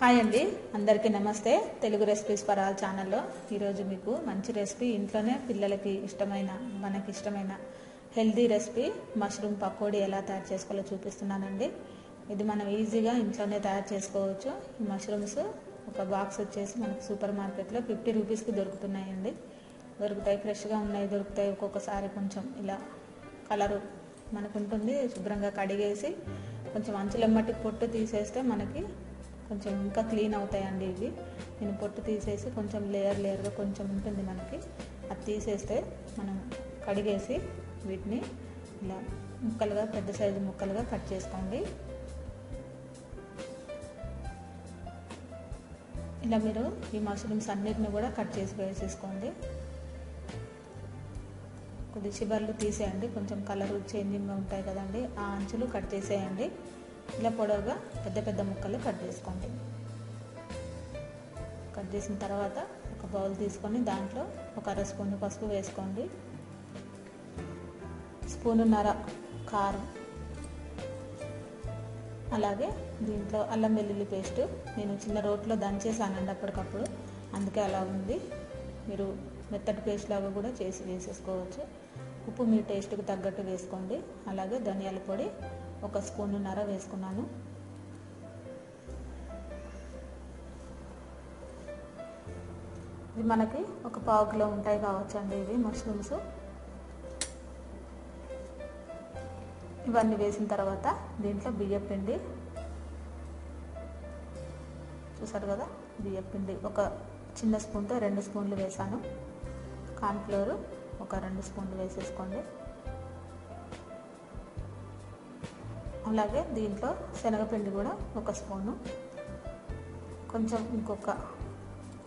Hi అండి, అందరికీ నమస్తే. తెలుగు రెసిపీస్ ఫర్ ఆల్ ఛానల్లో ఈరోజు మీకు మంచి రెసిపీ, ఇంట్లోనే పిల్లలకి ఇష్టమైన మనకి ఇష్టమైన హెల్దీ రెసిపీ మష్రూమ్ పకోడీ ఎలా తయారు చేసుకోవాలో చూపిస్తున్నానండి. ఇది మనం ఈజీగా ఇంట్లోనే తయారు చేసుకోవచ్చు. ఈ మష్రూమ్స్ ఒక బాక్స్ వచ్చేసి మనకు సూపర్ మార్కెట్లో 50 రూపీస్కి దొరుకుతున్నాయండి. దొరుకుతాయి, ఫ్రెష్గా ఉన్నాయి, దొరుకుతాయి. ఒక్కొక్కసారి కొంచెం ఇలా కలరు మనకు ఉంటుంది. శుభ్రంగా కడిగేసి కొంచెం అంచులెమ్మటి పొట్టు తీసేస్తే మనకి కొంచెం ఇంకా క్లీన్ అవుతాయండి. ఇవి నేను పొట్టు తీసేసి కొంచెం లేయర్గా కొంచెం ఉంటుంది మనకి, అది తీసేస్తే మనం కడిగేసి వీటిని ఇలా ముక్కలుగా, పెద్ద సైజు ముక్కలుగా కట్ చేసుకోండి. ఇలా మీరు ఈ మష్రూమ్స్ అన్నిటిని కూడా కట్ చేసి వేసేసుకోండి. కొద్ది చివర్లు తీసేయండి, కొంచెం కలర్ చేంజింగ్గా ఉంటాయి కదండి, ఆ అంచులు కట్ చేసేయండి. ఇలా పొడవుగా పెద్ద పెద్ద ముక్కలు కట్ చేసుకోండి. కట్ చేసిన తర్వాత ఒక బౌల్ తీసుకొని దాంట్లో ఒక అర స్పూన్ పసుపు వేసుకోండి, స్పూనున్నర కారం, అలాగే దీంట్లో అల్లం వెల్లుల్లి పేస్ట్ నేను చిన్న రోట్లో దంచేసానండి అప్పటికప్పుడు, అందుకే అలా ఉంది. మీరు మెత్తటి పేస్ట్ లాగా కూడా చేసి వేసేసుకోవచ్చు. ఉప్పు మీ టేస్ట్కి తగ్గట్టు వేసుకోండి. అలాగే ధనియాల పొడి ఒక స్పూనున్నర వేసుకున్నాను. ఇది మనకి ఒక పావు కిలో ఉంటాయి కావచ్చు అండి ఇవి మష్రూమ్స్. ఇవన్నీ వేసిన తర్వాత దీంట్లో బియ్యం పిండి, చూసారు కదా, బియ్యం పిండి ఒక చిన్న స్పూన్తో 2 స్పూన్లు వేసాను. కార్న్ఫ్లోర్ ఒక 2 స్పూన్లు వేసేసుకోండి. అలాగే దీంట్లో శనగపిండి కూడా ఒక స్పూను, కొంచెం ఇంకొక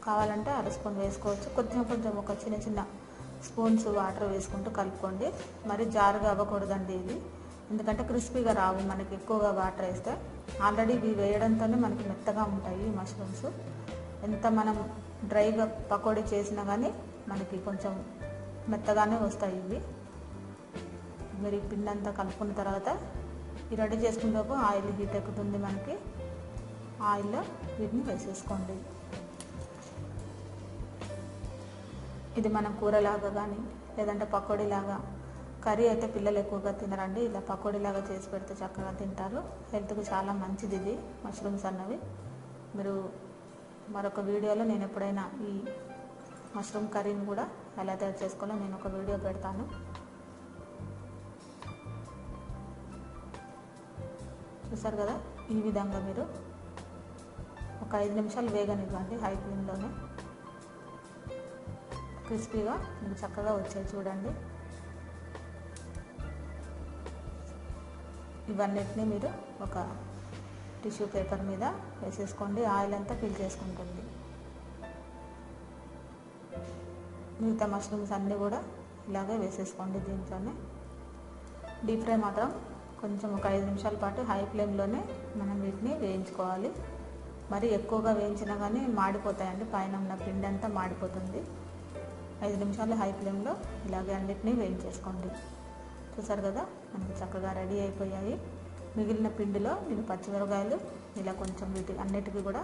కావాలంటే అర స్పూన్ వేసుకోవచ్చు. కొంచెం ఒక చిన్న చిన్న స్పూన్స్ వాటర్ వేసుకుంటూ కలుపుకోండి. మరి జారుగా అవ్వకూడదండి ఇది, ఎందుకంటే క్రిస్పీగా రావు మనకి ఎక్కువగా వాటర్ వేస్తే. ఆల్రెడీ ఇవి వేయడంతోనే మనకి మెత్తగా ఉంటాయి మష్రూమ్స్. ఎంత మనం డ్రైగా పకోడీ చేసినా కానీ మనకి కొంచెం మెత్తగానే వస్తాయి ఇవి. మీరు ఈ పిండి అంతా కలుపుకున్న తర్వాత ఈ రెడీ చేసుకునేలోపు ఆయిల్ హీట్ ఎక్కుతుంది మనకి. ఆయిల్లో వీటిని వేసేసుకోండి. ఇది మనం కూరలాగా కానీ లేదంటే పకోడీలాగా, కర్రీ అయితే పిల్లలు ఎక్కువగా తినరండి, ఇలా పకోడీలాగా చేసి పెడితే చక్కగా తింటారు. హెల్త్కి చాలా మంచిది ఇది మష్రూమ్స్ అన్నవి. మీరు మరొక వీడియోలో నేను ఎప్పుడైనా ఈ మష్రూమ్ కర్రీని కూడా ఎలా తయారు చేసుకోవాలో నేను ఒక వీడియో పెడతాను. చూసారు కదా, ఈ విధంగా మీరు ఒక 5 నిమిషాలు వేగనివ్వండి హై ఫ్లేమ్లోనే. క్రిస్పీగా మీకు చక్కగా వచ్చాయి చూడండి. ఇవన్నిటిని మీరు ఒక టిష్యూ పేపర్ మీద వేసేసుకోండి. ఆయిల్ అంతా ఫిల్ చేసుకుంటుంది. మిగతా మష్రూమ్స్ అన్నీ కూడా ఇలాగే వేసేసుకోండి దీంట్లోనే. డీప్ ఫ్రై మాత్రం కొంచెం ఒక 5 నిమిషాల పాటు హై ఫ్లేమ్లోనే మనం వీటిని వేయించుకోవాలి. మరి ఎక్కువగా వేయించినా కానీ మాడిపోతాయండి, పైన ఉన్న పిండి అంతా మాడిపోతుంది. 5 నిమిషాలు హై ఫ్లేమ్లో ఇలాగే అన్నిటినీ వేయించేసుకోండి. చూసారు కదా, మనకి చక్కగా రెడీ అయిపోయాయి. మిగిలిన పిండిలో నేను పచ్చిమిరపకాయలు ఇలా కొంచెం వీటి అన్నిటికీ కూడా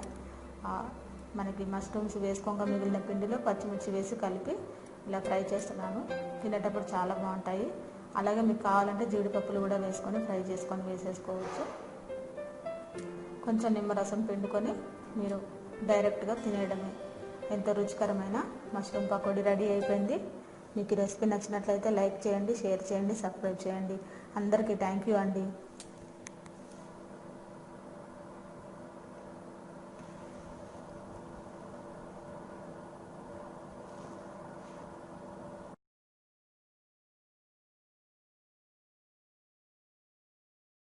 మనకి మష్రూమ్స్ వేసుకోగా మిగిలిన పిండిలో పచ్చిమిర్చి వేసి కలిపి ఇలా ఫ్రై చేస్తున్నాను. తినేటప్పుడు చాలా బాగుంటాయి. అలాగే మీకు కావాలంటే జీడిపప్పులు కూడా వేసుకొని ఫ్రై చేసుకొని వేసేసుకోవచ్చు. కొంచెం నిమ్మరసం పిండుకొని మీరు డైరెక్ట్గా తినేయడమే. ఎంతో రుచికరమైన మష్రూమ్ పకోడీ రెడీ అయిపోయింది. మీకు ఈ రెసిపీ నచ్చినట్లయితే లైక్ చేయండి, షేర్ చేయండి, సబ్స్క్రైబ్ చేయండి. అందరికీ థ్యాంక్ యూ అండి.